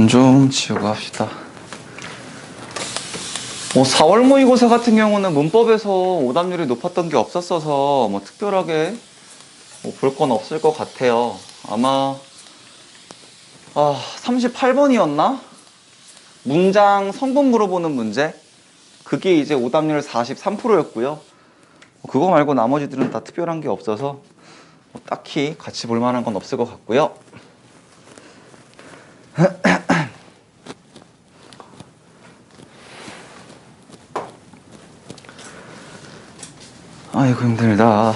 판 좀 치우고 합시다. 4월 모의고사 같은 경우는 문법에서 오답률이 높았던 게 없었어서 특별하게 볼 건 없을 것 같아요. 아마 38번이었나? 문장 성분 물어보는 문제? 그게 이제 오답률 43%였고요. 그거 말고 나머지들은 다 특별한 게 없어서 딱히 같이 볼 만한 건 없을 것 같고요. 아이고 힘들다.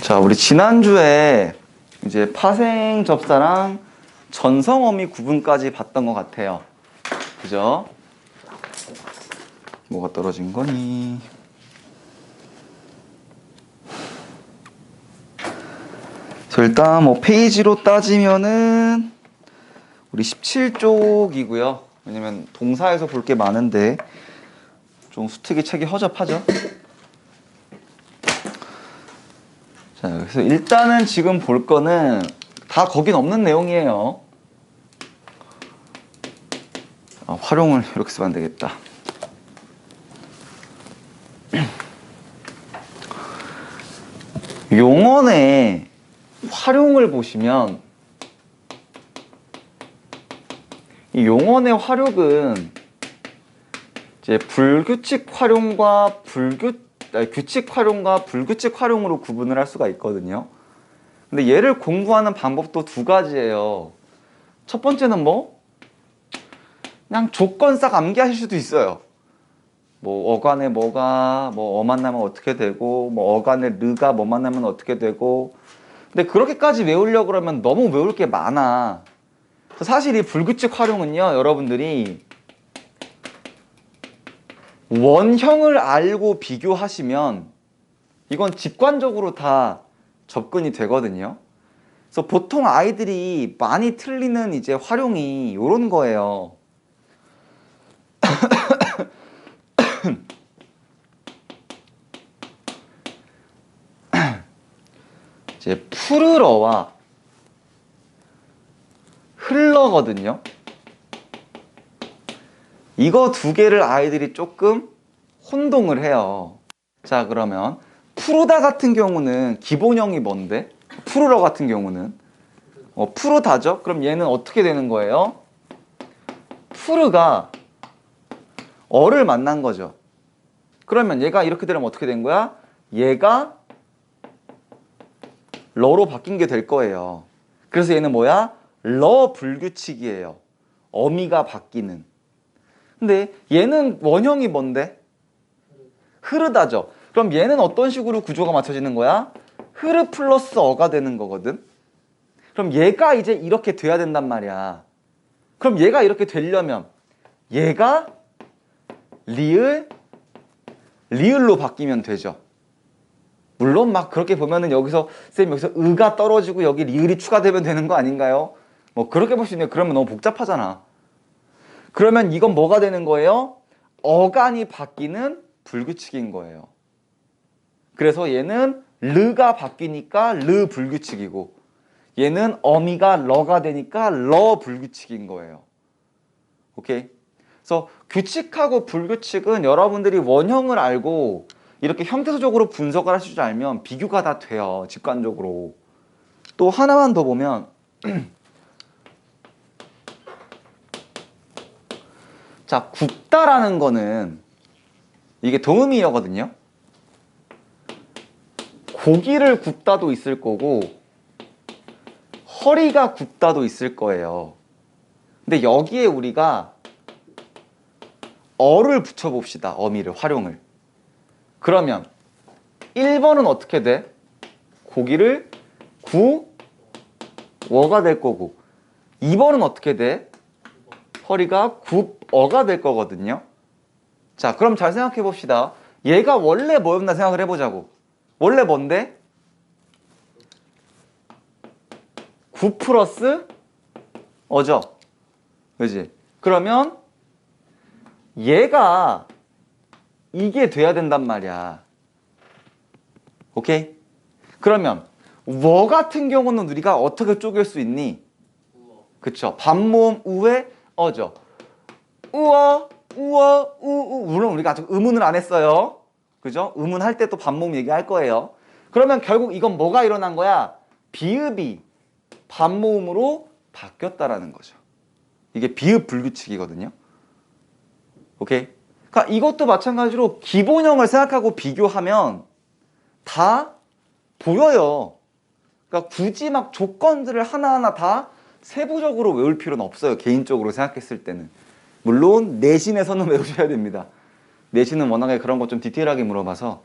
자, 우리 지난주에 이제 파생 접사랑 전성 어미 구분까지 봤던 것 같아요. 그죠? 뭐가 떨어진 거니? 자, 일단 페이지로 따지면은 우리 17쪽이고요. 왜냐면 동사에서 볼 게 많은데 좀 수특이 책이 허접하죠. 자, 그래서 일단은 지금 볼 거는 다 거긴 없는 내용이에요. 활용을 이렇게 쓰면 안 되겠다. 용언의 활용을 보시면 이 용언의 활용은 이제 불규칙 활용과 규칙 활용과 불규칙 활용으로 구분을 할 수가 있거든요. 근데 얘를 공부하는 방법도 두 가지예요. 첫 번째는 그냥 조건 싹 암기하실 수도 있어요. 어간에 뭐가 어 만나면 어떻게 되고 어간에 르가 뭐 만나면 어떻게 되고. 근데 그렇게까지 외우려고 그러면 너무 외울 게 많아. 사실 이 불규칙 활용은요, 여러분들이 원형을 알고 비교하시면 이건 직관적으로 다 접근이 되거든요. 그래서 보통 아이들이 많이 틀리는 이제 활용이 이런 거예요. 이제 푸르러와 흘러거든요. 이거 두 개를 아이들이 조금 혼동을 해요. 자, 그러면 푸르다 같은 경우는 기본형이 뭔데? 푸르러 같은 경우는 푸르다죠? 그럼 얘는 어떻게 되는 거예요? 푸르가 어를 만난 거죠. 그러면 얘가 이렇게 되면 어떻게 된 거야? 얘가 러로 바뀐 게 될 거예요. 그래서 얘는 뭐야? 러 불규칙이에요. 어미가 바뀌는. 근데 얘는 원형이 뭔데? 흐르다죠. 그럼 얘는 어떤 식으로 구조가 맞춰지는 거야? 흐르 플러스 어가 되는 거거든. 그럼 얘가 이제 이렇게 돼야 된단 말이야. 그럼 얘가 이렇게 되려면 얘가 리을로 바뀌면 되죠. 물론 그렇게 보면은 여기서 의가 떨어지고 여기 리을이 추가되면 되는 거 아닌가요? 그렇게 볼 수 있네요. 그러면 너무 복잡하잖아. 그러면 이건 뭐가 되는 거예요? 어간이 바뀌는 불규칙인 거예요. 그래서 얘는 르가 바뀌니까 르 불규칙이고, 얘는 어미가 러가 되니까 러 불규칙인 거예요. 오케이? 그래서 규칙하고 불규칙은 여러분들이 원형을 알고 이렇게 형태소적으로 분석을 하실 줄 알면 비교가 다 돼요. 직관적으로. 또 하나만 더 보면 자, 굽다라는 거는 이게 동음이어거든요. 고기를 굽다도 있을 거고 허리가 굽다도 있을 거예요. 근데 여기에 우리가 어를 붙여봅시다. 어미를, 활용을. 그러면 1번은 어떻게 돼? 고기를 구워가 될 거고, 2번은 어떻게 돼? 허리가 굽어가 될 거거든요. 자, 그럼 잘 생각해 봅시다. 얘가 원래 뭐였나 생각을 해보자고. 원래 뭔데? 구 플러스 어죠? 그지? 그러면 얘가 이게 돼야 된단 말이야. 오케이? 그러면 워 같은 경우는 우리가 어떻게 쪼갤 수 있니? 그쵸? 반모음 우에 어죠. 우어, 우어, 우우. 물론 우리가 아직 의문을 안 했어요. 그죠? 의문할 때 또 반모음 얘기할 거예요. 그러면 결국 이건 뭐가 일어난 거야? 비읍이 반모음으로 바뀌었다라는 거죠. 이게 비읍 불규칙이거든요. 오케이? 그러니까 이것도 마찬가지로 기본형을 생각하고 비교하면 다 보여요. 그러니까 굳이 막 조건들을 하나하나 다 세부적으로 외울 필요는 없어요. 개인적으로 생각했을 때는. 물론 내신에서는 외우셔야 됩니다. 내신은 워낙에 그런 거 좀 디테일하게 물어봐서.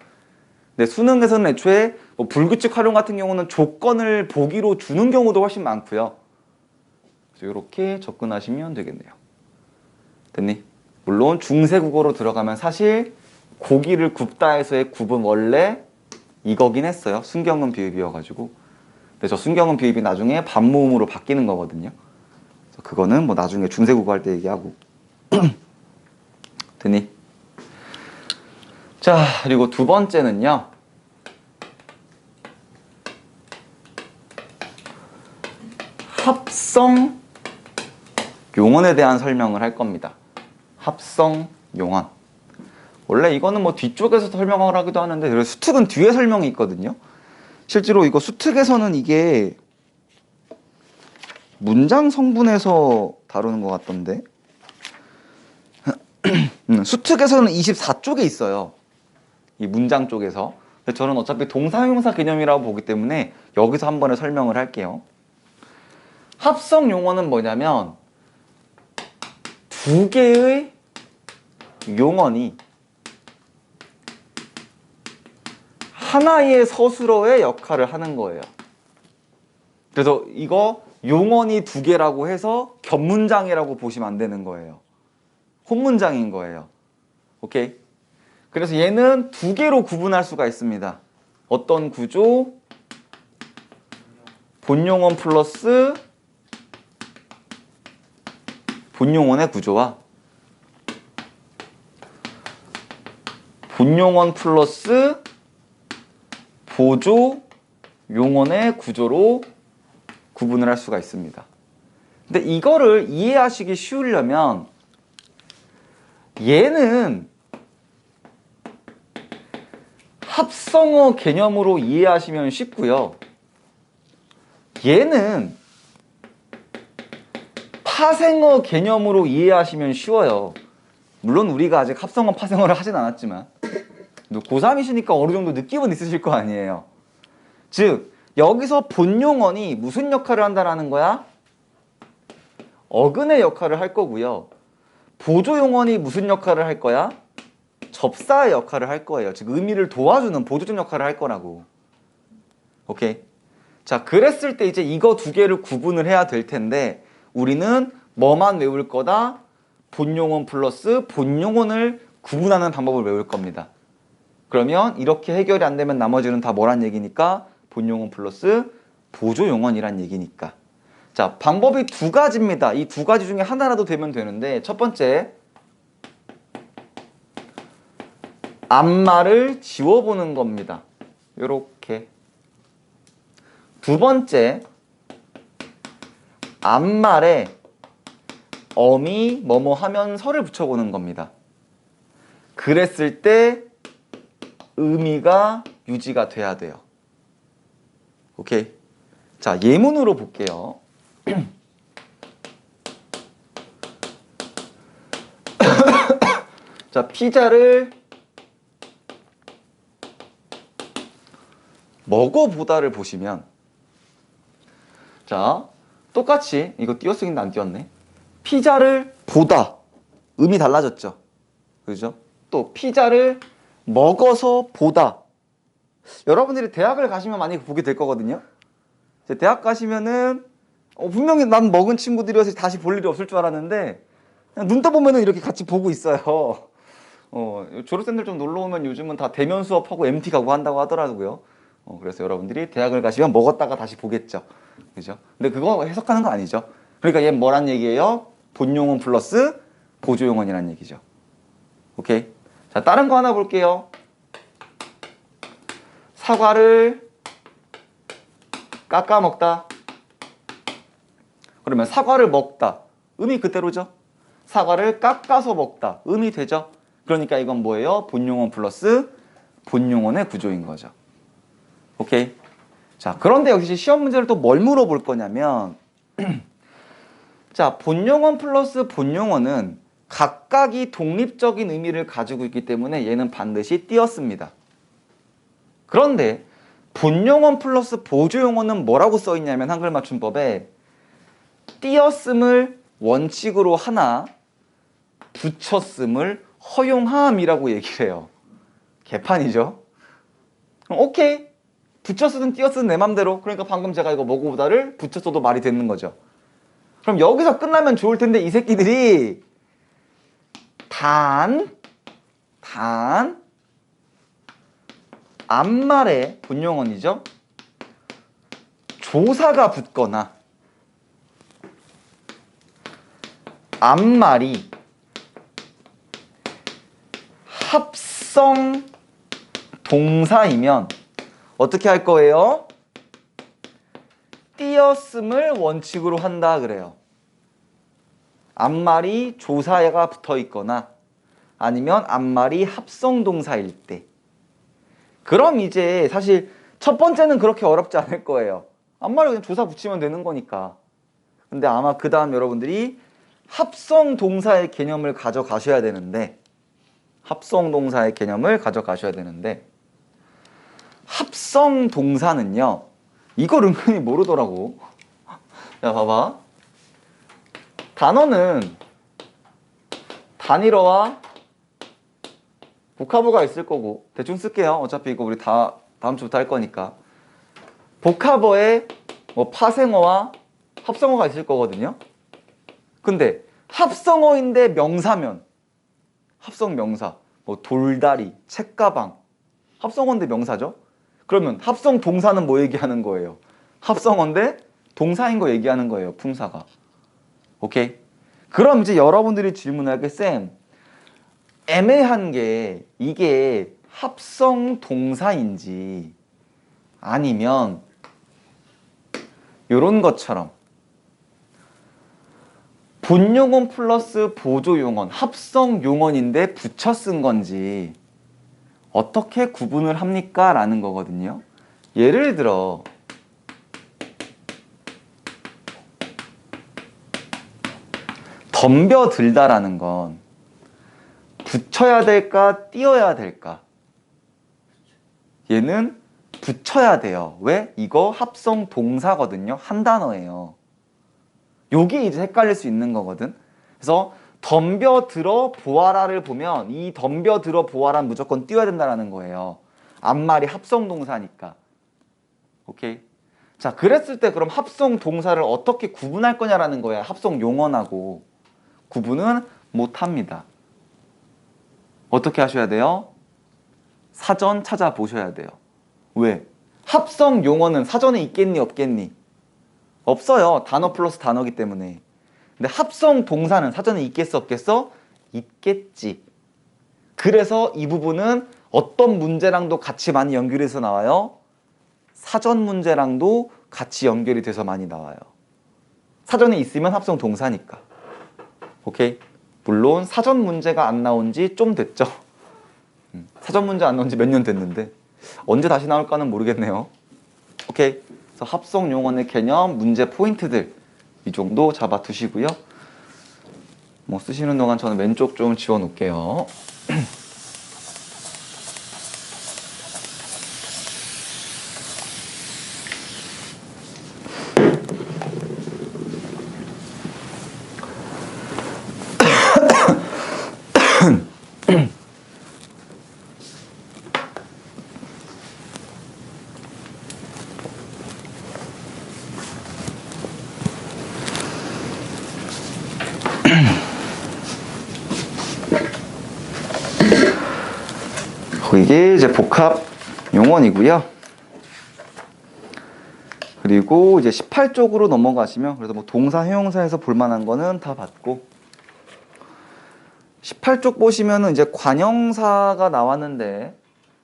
근데 수능에서는 애초에 뭐 불규칙 활용 같은 경우는 조건을 보기로 주는 경우도 훨씬 많고요. 그래서 이렇게 접근하시면 되겠네요. 됐니? 물론 중세국어로 들어가면 사실 고기를 굽다에서의 굽은 원래 이거긴 했어요. 순경은 비읍이어가지고. 근데 저 순경은 비읍이 나중에 반모음으로 바뀌는 거거든요. 그래서 그거는 뭐 나중에 중세국어 할 때 얘기하고. 됐니? 자, 그리고 두 번째는요. 합성 용언에 대한 설명을 할 겁니다. 합성 용언. 원래 이거는 뭐 뒤쪽에서 설명을 하기도 하는데 그래서 수특은 뒤에 설명이 있거든요. 실제로 이거 수특에서는 이게 문장 성분에서 다루는 것 같던데 수특에서는 24쪽에 있어요. 이 문장 쪽에서. 근데 저는 어차피 동사형용사 개념이라고 보기 때문에 여기서 한 번에 설명을 할게요. 합성 용어는 뭐냐면 두 개의 용언이 하나의 서술어의 역할을 하는 거예요. 그래서 이거 용언이 두 개라고 해서 겹문장이라고 보시면 안 되는 거예요. 혼문장인 거예요. 오케이? 그래서 얘는 두 개로 구분할 수가 있습니다. 어떤 구조? 본용언 플러스 본용언의 구조와 본용언 플러스 보조 용언의 구조로 구분을 할 수가 있습니다. 근데 이거를 이해하시기 쉬우려면 얘는 합성어 개념으로 이해하시면 쉽고요. 얘는 파생어 개념으로 이해하시면 쉬워요. 물론 우리가 아직 합성어 파생어를 하진 않았지만 고3이시니까 어느 정도 느낌은 있으실 거 아니에요. 즉 여기서 본용언이 무슨 역할을 한다라는 거야? 어근의 역할을 할 거고요. 보조용언이 무슨 역할을 할 거야? 접사의 역할을 할 거예요. 즉 의미를 도와주는 보조적 역할을 할 거라고. 오케이? 자, 그랬을 때 이제 이거 두 개를 구분을 해야 될 텐데 우리는 뭐만 외울 거다? 본용언 플러스 본용언을 구분하는 방법을 외울 겁니다. 그러면 이렇게 해결이 안 되면 나머지는 다 뭐란 얘기니까? 본용언 플러스 보조용언이란 얘기니까. 자, 방법이 두 가지입니다. 이 두 가지 중에 하나라도 되면 되는데 첫 번째, 앞말을 지워보는 겁니다. 요렇게. 두 번째, 앞말에 어미 뭐뭐 하면서를 붙여보는 겁니다. 그랬을 때 의미가 유지가 돼야 돼요. 오케이? 자, 예문으로 볼게요. 자, 피자를 먹어보다를 보시면 자, 똑같이 이거 띄어쓰기인데 안 띄었네. 피자를 보다 의미 달라졌죠. 그죠? 또 피자를 먹어서 보다. 여러분들이 대학을 가시면 많이 보게 될 거거든요. 이제 대학 가시면은 분명히 난 먹은 친구들이어서 다시 볼 일이 없을 줄 알았는데 그냥 눈 떠보면은 이렇게 같이 보고 있어요. 졸업생들 좀 놀러 오면 요즘은 다 대면 수업하고 MT 가고 한다고 하더라고요. 그래서 여러분들이 대학을 가시면 먹었다가 다시 보겠죠. 그죠? 근데 그거 해석하는 거 아니죠. 그러니까 얘 뭐란 얘기예요? 본용언 플러스 보조용언이란 얘기죠. 오케이? 자, 다른 거 하나 볼게요. 사과를 깎아 먹다. 그러면 사과를 먹다. 음이 그대로죠. 사과를 깎아서 먹다. 음이 되죠. 그러니까 이건 뭐예요? 본용언 플러스 본용언의 구조인 거죠. 오케이. 자, 그런데 역시 시험 문제를 또 뭘 물어볼 거냐면 자, 본용언 플러스 본용언은 각각이 독립적인 의미를 가지고 있기 때문에 얘는 반드시 띄었습니다. 그런데 본용언 플러스 보조용언은 뭐라고 써 있냐면 한글 맞춤법에 띄었음을 원칙으로 하나 붙였음을 허용함이라고 얘기를 해요. 개판이죠. 그럼 오케이. 붙였으든 띄었으든 내 맘대로. 그러니까 방금 제가 이거 뭐고보다를 붙였어도 말이 되는 거죠. 그럼 여기서 끝나면 좋을 텐데 이 새끼들이 앞말에 본용언이죠. 조사가 붙거나 앞말이 합성 동사이면 어떻게 할 거예요? 띄었음을 원칙으로 한다 그래요. 앞말이 조사가 붙어 있거나 아니면 앞말이 합성 동사일 때. 그럼 이제 사실 첫 번째는 그렇게 어렵지 않을 거예요. 앞말에 그냥 조사 붙이면 되는 거니까. 근데 아마 그 다음 여러분들이 합성 동사의 개념을 가져가셔야 되는데 합성 동사의 개념을 가져가셔야 되는데 합성 동사는요. 이걸 은근히 모르더라고. 야, 봐봐. 단어는 단일어와 보카브가 있을 거고 대충 쓸게요. 어차피 이거 우리 다음 주부터 할 거니까. 보카버에 뭐 파생어와 합성어가 있을 거거든요. 근데 합성어인데 명사면 합성 명사 뭐 돌다리, 책가방 합성어인데 명사죠. 그러면 합성 동사는 뭐 얘기하는 거예요? 합성어인데 동사인 거 얘기하는 거예요. 품사가. 오케이? 그럼 이제 여러분들이 질문할 게 쌤 애매한 게 이게 합성 동사인지 아니면 요런 것처럼 본용언 플러스 보조용언 합성 용언인데 붙여 쓴 건지 어떻게 구분을 합니까? 라는 거거든요. 예를 들어 덤벼들다라는 건 붙여야 될까 띄어야 될까? 얘는 붙여야 돼요. 왜? 이거 합성 동사거든요. 한 단어예요. 요게 이제 헷갈릴 수 있는 거거든. 그래서 덤벼들어 보아라를 보면 이 덤벼들어 보아라는 무조건 띄어야 된다는 거예요. 앞말이 합성 동사니까. 오케이? 자, 그랬을 때 그럼 합성 동사를 어떻게 구분할 거냐라는 거야. 합성 용언하고 구분은 못 합니다. 어떻게 하셔야 돼요? 사전 찾아보셔야 돼요. 왜? 합성 용어는 사전에 있겠니 없겠니? 없어요. 단어 플러스 단어기 때문에. 근데 합성 동사는 사전에 있겠어 없겠어? 있겠지. 그래서 이 부분은 어떤 문제랑도 같이 많이 연결해서 나와요? 사전 문제랑도 같이 연결이 돼서 많이 나와요. 사전에 있으면 합성 동사니까. 오케이? 물론 사전 문제가 안 나온 지 좀 됐죠. 사전 문제 안 나온 지 몇 년 됐는데 언제 다시 나올까는 모르겠네요. 오케이. 그래서 합성 용언의 개념, 문제 포인트들 이 정도 잡아 두시고요. 뭐 쓰시는 동안 저는 왼쪽 좀 지워 놓을게요. 이게 이제 복합 용언이고요. 그리고 이제 18쪽으로 넘어가시면 그래도 뭐 동사, 형용사에서 볼만한 거는 다 봤고 18쪽 보시면은 이제 관형사가 나왔는데,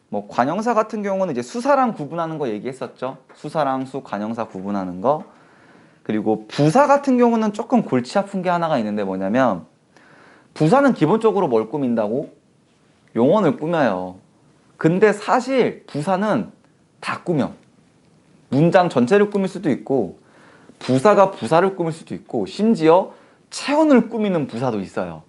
뭐 관형사 같은 경우는 이제 수사랑 구분하는 거 얘기했었죠. 수사랑 수, 관형사 구분하는 거. 그리고 부사 같은 경우는 조금 골치 아픈 게 하나가 있는데 뭐냐면, 부사는 기본적으로 뭘 꾸민다고? 용언을 꾸며요. 근데 사실 부사는 다 꾸며. 문장 전체를 꾸밀 수도 있고, 부사가 부사를 꾸밀 수도 있고, 심지어 체언을 꾸미는 부사도 있어요.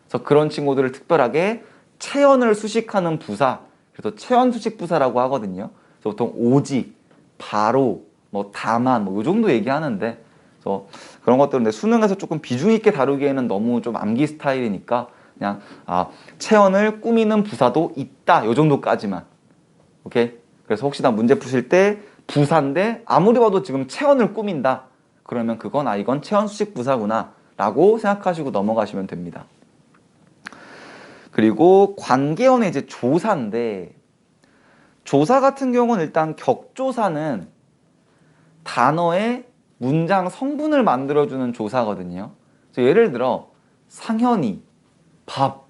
그래서 그런 친구들을 특별하게 체언을 수식하는 부사, 그래서 체언 수식 부사라고 하거든요. 그래서 보통 오직, 바로, 뭐 다만, 뭐 이 정도 얘기하는데, 그래서 그런 것들은 수능에서 조금 비중 있게 다루기에는 너무 좀 암기 스타일이니까 그냥 체언을 꾸미는 부사도 있다, 요 정도까지만. 오케이? 그래서 혹시나 문제 푸실 때 부사인데 아무리 봐도 지금 체언을 꾸민다, 그러면 그건 이건 체언 수식 부사구나 라고 생각하시고 넘어가시면 됩니다. 그리고 관계어는 이제 조사인데, 조사 같은 경우는 일단 격조사는 단어의 문장 성분을 만들어주는 조사거든요. 그래서 예를 들어 상현이 밥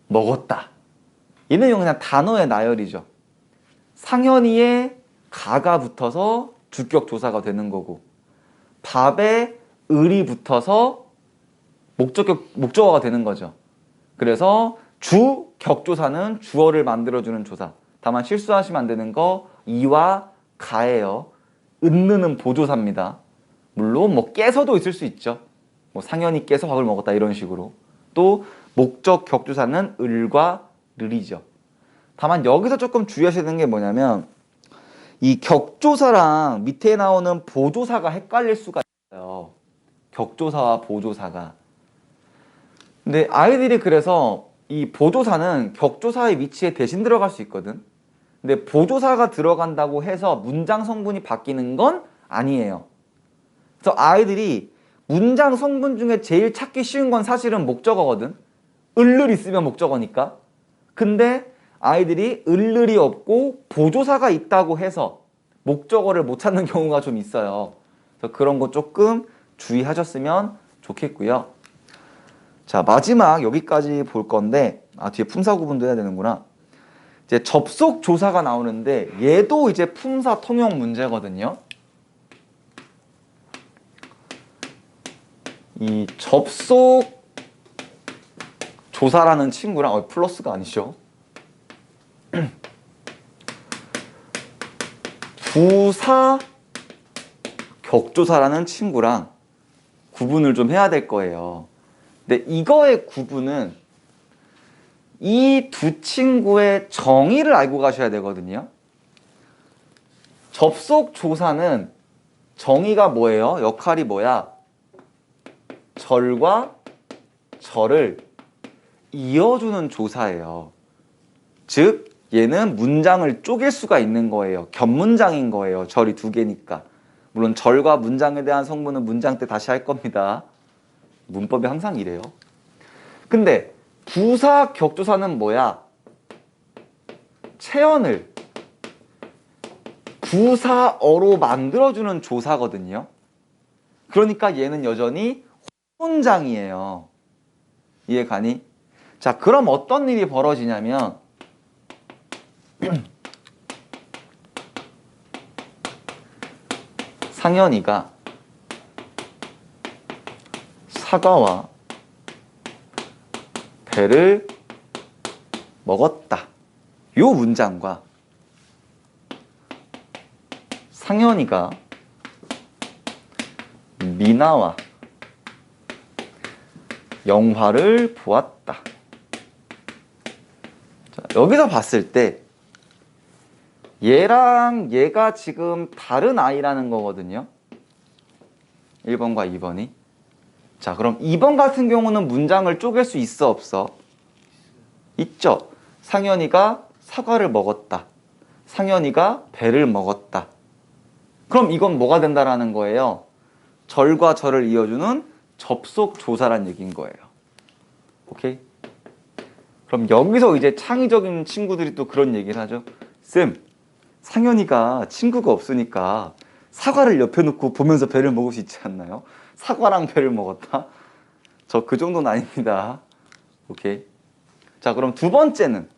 먹었다, 얘는 그냥 단어의 나열이죠. 상현이에 가가 붙어서 주격 조사가 되는 거고, 밥에 을이 붙어서 목적어가 되는 거죠. 그래서 주 격조사는 주어를 만들어주는 조사. 다만 실수하시면 안 되는 거 이와 가예요. 은느는 보조사입니다. 물론 뭐 깨서도 있을 수 있죠. 뭐 상현이 깨서 밥을 먹었다 이런 식으로. 또 목적 격조사는 을과 르이죠. 다만 여기서 조금 주의하셔야 되는 게 뭐냐면, 이 격조사랑 밑에 나오는 보조사가 헷갈릴 수가 있어요. 격조사와 보조사가. 근데 아이들이 그래서 이 보조사는 격조사의 위치에 대신 들어갈 수 있거든. 근데 보조사가 들어간다고 해서 문장 성분이 바뀌는 건 아니에요. 그래서 아이들이 문장 성분 중에 제일 찾기 쉬운 건 사실은 목적어거든. 을을 있으면 목적어니까. 근데 아이들이 을이 없고 보조사가 있다고 해서 목적어를 못 찾는 경우가 좀 있어요. 그래서 그런 거 조금 주의하셨으면 좋겠고요. 자, 마지막 여기까지 볼 건데, 뒤에 품사 구분도 해야 되는구나. 이제 접속 조사가 나오는데 얘도 이제 품사 통용 문제거든요. 이 접속 조사라는 친구랑 플러스가 아니죠. 부사 격조사라는 친구랑 구분을 좀 해야 될 거예요. 근데 이거의 구분은 이 두 친구의 정의를 알고 가셔야 되거든요. 접속 조사는 정의가 뭐예요? 역할이 뭐야? 절과 절을 이어주는 조사예요. 즉 얘는 문장을 쪼갤 수가 있는 거예요. 겹문장인 거예요. 절이 두 개니까. 물론 절과 문장에 대한 성분은 문장 때 다시 할 겁니다. 문법이 항상 이래요. 근데 부사 격조사는 뭐야? 체언을 부사어로 만들어주는 조사거든요. 그러니까 얘는 여전히 혼문장이에요. 이해가니? 자, 그럼 어떤 일이 벌어지냐면 상현이가 사과와 배를 먹었다, 요 문장과 상현이가 미나와 영화를 보았다. 자, 여기서 봤을 때 얘랑 얘가 지금 다른 아이라는 거거든요. 1번과 2번이. 자, 그럼 2번 같은 경우는 문장을 쪼갤 수 있어, 없어? 있죠. 상현이가 사과를 먹었다, 상현이가 배를 먹었다. 그럼 이건 뭐가 된다라는 거예요? 절과 절을 이어주는 접속 조사란 얘기인 거예요. 오케이? 그럼 여기서 이제 창의적인 친구들이 또 그런 얘기를 하죠. 쌤, 상현이가 친구가 없으니까 사과를 옆에 놓고 보면서 배를 먹을 수 있지 않나요? 사과랑 배를 먹었다? 저 그 정도는 아닙니다. 오케이. 자, 그럼 두 번째는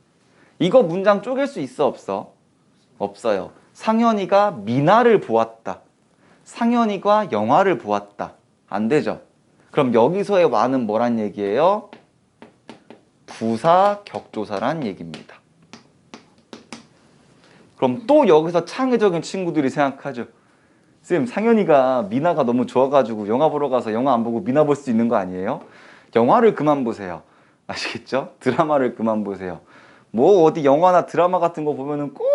이거 문장 쪼갤 수 있어, 없어? 없어요. 상현이가 미나를 보았다. 상현이가 영화를 보았다. 안 되죠. 그럼 여기서의 와는 뭐란 얘기예요? 부사 격조사란 얘기입니다. 그럼 또 여기서 창의적인 친구들이 생각하죠. 쌤, 상현이가 미나가 너무 좋아가지고 영화 보러 가서 영화 안 보고 미나 볼 수 있는 거 아니에요? 영화를 그만 보세요. 아시겠죠? 드라마를 그만 보세요. 뭐 어디 영화나 드라마 같은 거 보면은 꼭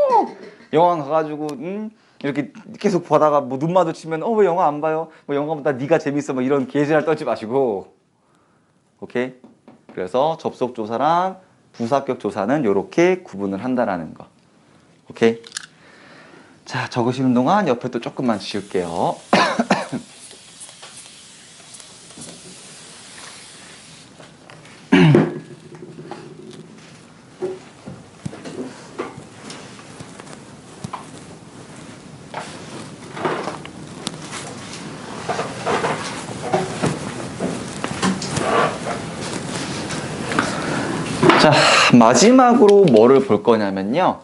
영화 가가지고 이렇게 계속 보다가 뭐 눈 마주치면 왜 영화 안 봐요? 뭐 영화보다 네가 재밌어 뭐 이런 개지랄 떨지 마시고. 오케이? 그래서 접속 조사랑 부사격 조사는 이렇게 구분을 한다라는 거. 오케이? 자, 적으시는 동안 옆에 또 조금만 지울게요. 자, 마지막으로 뭐를 볼 거냐면요.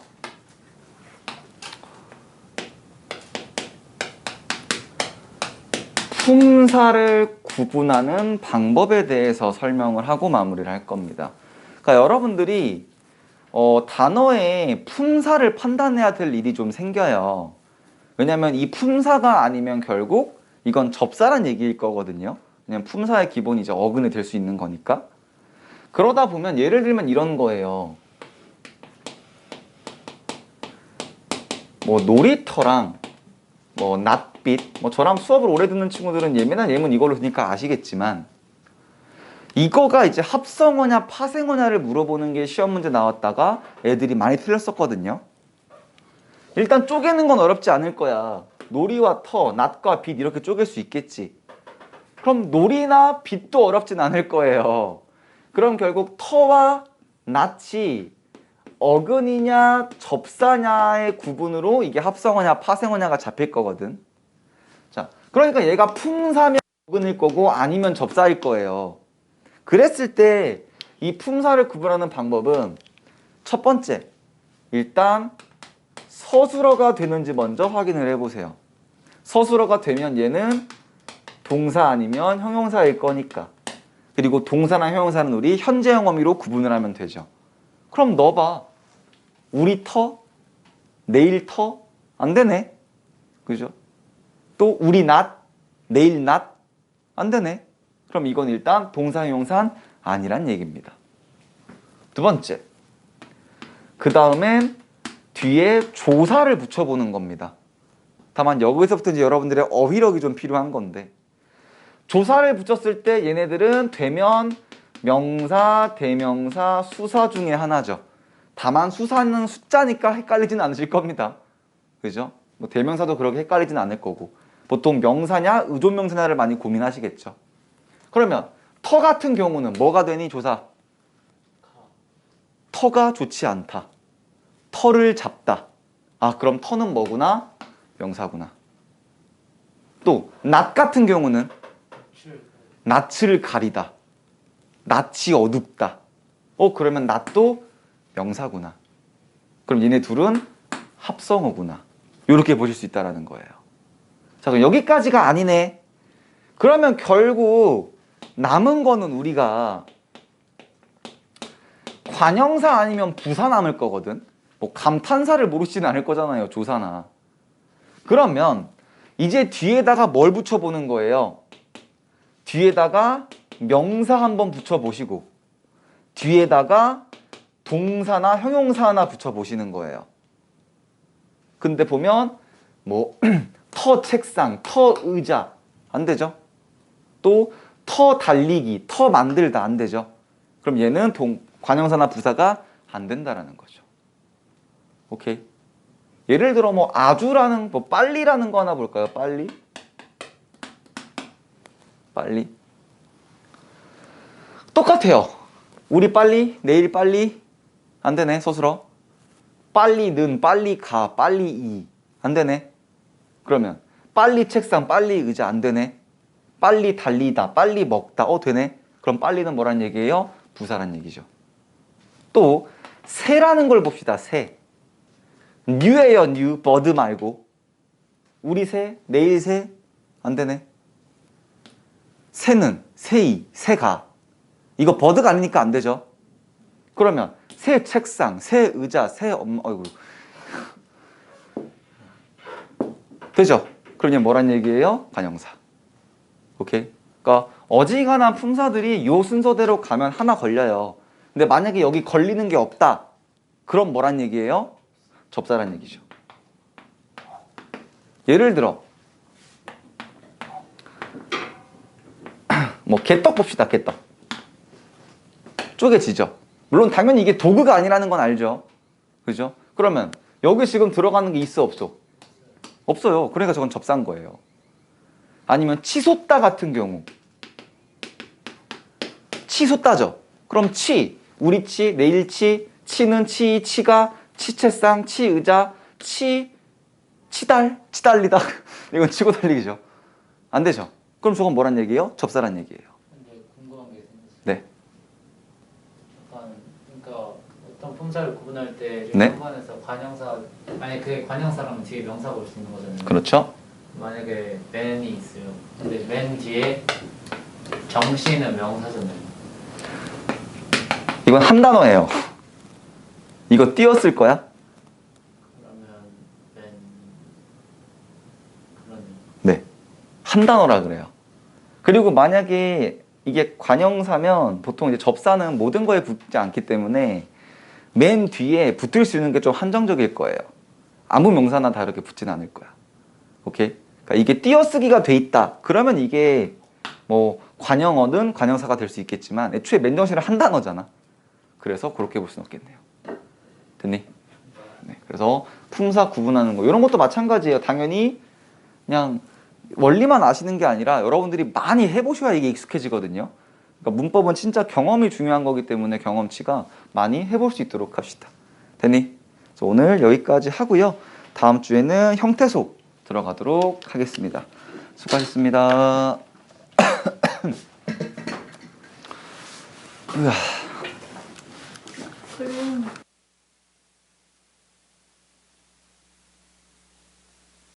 품사를 구분하는 방법에 대해서 설명을 하고 마무리를 할 겁니다. 그러니까 여러분들이 단어의 품사를 판단해야 될 일이 좀 생겨요. 왜냐면 이 품사가 아니면 결국 이건 접사란 얘기일 거거든요. 왜냐면 품사의 기본이 이제 어근이 될 수 있는 거니까. 그러다 보면 예를 들면 이런 거예요. 뭐 놀이터랑 뭐 낯빛, 뭐 저랑 수업을 오래 듣는 친구들은 예민한 예문 이걸로 드니까 아시겠지만 이거가 이제 합성어냐 파생어냐를 물어보는 게 시험 문제 나왔다가 애들이 많이 틀렸었거든요. 일단 쪼개는 건 어렵지 않을 거야. 놀이와 터, 낯과 빛 이렇게 쪼갤 수 있겠지. 그럼 놀이나 빛도 어렵진 않을 거예요. 그럼 결국 터와 낯이 어근이냐 접사냐의 구분으로 이게 합성어냐 파생어냐가 잡힐 거거든. 자, 그러니까 얘가 품사면 어근일 거고 아니면 접사일 거예요. 그랬을 때 이 품사를 구분하는 방법은 첫 번째, 일단 서술어가 되는지 먼저 확인을 해보세요. 서술어가 되면 얘는 동사 아니면 형용사일 거니까. 그리고 동사나 형용사는 우리 현재형 어미로 구분을 하면 되죠. 그럼 넣어봐. 우리 터? 내일 터? 안 되네. 그죠? 또 우리 낫? 내일 낫? 안 되네. 그럼 이건 일단 동사 형용사는 아니란 얘기입니다. 두 번째. 그 다음엔 뒤에 조사를 붙여보는 겁니다. 다만 여기서부터 이제 여러분들의 어휘력이 좀 필요한 건데 조사를 붙였을 때 얘네들은 되면 명사, 대명사, 수사 중에 하나죠. 다만 수사는 숫자니까 헷갈리지는 않으실 겁니다. 그죠? 뭐 대명사도 그렇게 헷갈리진 않을 거고 보통 명사냐 의존명사냐를 많이 고민하시겠죠. 그러면 터 같은 경우는 뭐가 되니 조사? 터가 좋지 않다. 터를 잡다. 아, 그럼 터는 뭐구나? 명사구나. 또 낯 같은 경우는 낯을 가리다. 낯이 어둡다. 그러면 낯도 명사구나. 그럼 얘네 둘은 합성어구나. 이렇게 보실 수 있다는 거예요. 자, 그럼 여기까지가 아니네. 그러면 결국 남은 거는 우리가 관형사 아니면 부사 남을 거거든. 뭐 감탄사를 모르시진 않을 거잖아요. 조사나. 그러면 이제 뒤에다가 뭘 붙여보는 거예요? 뒤에다가 명사 한번 붙여보시고 뒤에다가 동사나 형용사 하나 붙여보시는 거예요. 근데 보면 뭐 터 책상, 터 의자 안 되죠? 또 터 달리기, 터 만들다 안 되죠? 그럼 얘는 관형사나 부사가 안 된다라는 거죠. 오케이? 예를 들어 뭐 아주라는 뭐 빨리라는 거 하나 볼까요? 빨리. 똑같아요. 우리 빨리, 내일 빨리 안 되네. 서술어. 빨리는, 빨리 가, 빨리 이 안 되네. 그러면 빨리 책상, 빨리 의자 안 되네. 빨리 달리다, 빨리 먹다 되네. 그럼 빨리는 뭐란 얘기예요? 부사란 얘기죠. 또 새라는 걸 봅시다. 새. 뉴예요, 뉴. 버드 말고. 우리 새, 내일 새. 안 되네. 새는, 새이, 새가. 이거 버드가 아니니까 안 되죠. 그러면 새 책상, 새 의자, 새 엄마, 어이구. 되죠? 그러면 뭐란 얘기예요? 관형사. 오케이? 그러니까 어지간한 품사들이 요 순서대로 가면 하나 걸려요. 근데 만약에 여기 걸리는 게 없다. 그럼 뭐란 얘기예요? 접사란 얘기죠. 예를 들어 뭐 개떡 봅시다. 개떡. 쪼개지죠. 물론 당연히 이게 도구가 아니라는 건 알죠. 그죠? 그러면 여기 지금 들어가는 게 있어 없어? 없어요. 그러니까 저건 접사인 거예요. 아니면 치솟다 같은 경우. 치솟다죠. 그럼 치, 우리 치, 내일 치, 치는 치, 치가, 치채상, 치의자, 치달리다. 이건 치고 달리기죠. 안 되죠. 그럼 저건 뭐란 얘기예요? 접사란 얘기예요. 근데 궁금한 게 생겼어요. 네. 약간 그러니까 어떤 품사를 구분할 때 네. 한번에서 관형사 만약 그게 관형사라면 뒤에 명사가 올 수 있는 거잖아요. 그렇죠. 만약에 맨이 있어요. 근데 맨 뒤에 정씨는 명사잖아요. 이건 한 단어예요. 이거 띄었을 거야? 그러면 맨 그러네. 네. 한 단어라 그래요. 그리고 만약에 이게 관형사면 보통 이제 접사는 모든 거에 붙지 않기 때문에 맨 뒤에 붙을 수 있는 게 좀 한정적일 거예요. 아무 명사나 다 이렇게 붙지는 않을 거야. 오케이? 그러니까 이게 띄어쓰기가 돼 있다. 그러면 이게 뭐 관형어든 관형사가 될 수 있겠지만 애초에 맨정신은 한 단어잖아. 그래서 그렇게 볼 수는 없겠네요. 됐니? 네. 그래서 품사 구분하는 거 이런 것도 마찬가지예요. 당연히 그냥 원리만 아시는 게 아니라 여러분들이 많이 해보셔야 이게 익숙해지거든요. 그러니까 문법은 진짜 경험이 중요한 거기 때문에 경험치가 많이 해볼 수 있도록 합시다. 됐니? 그래서 오늘 여기까지 하고요. 다음 주에는 형태소 들어가도록 하겠습니다. 수고하셨습니다. 으아.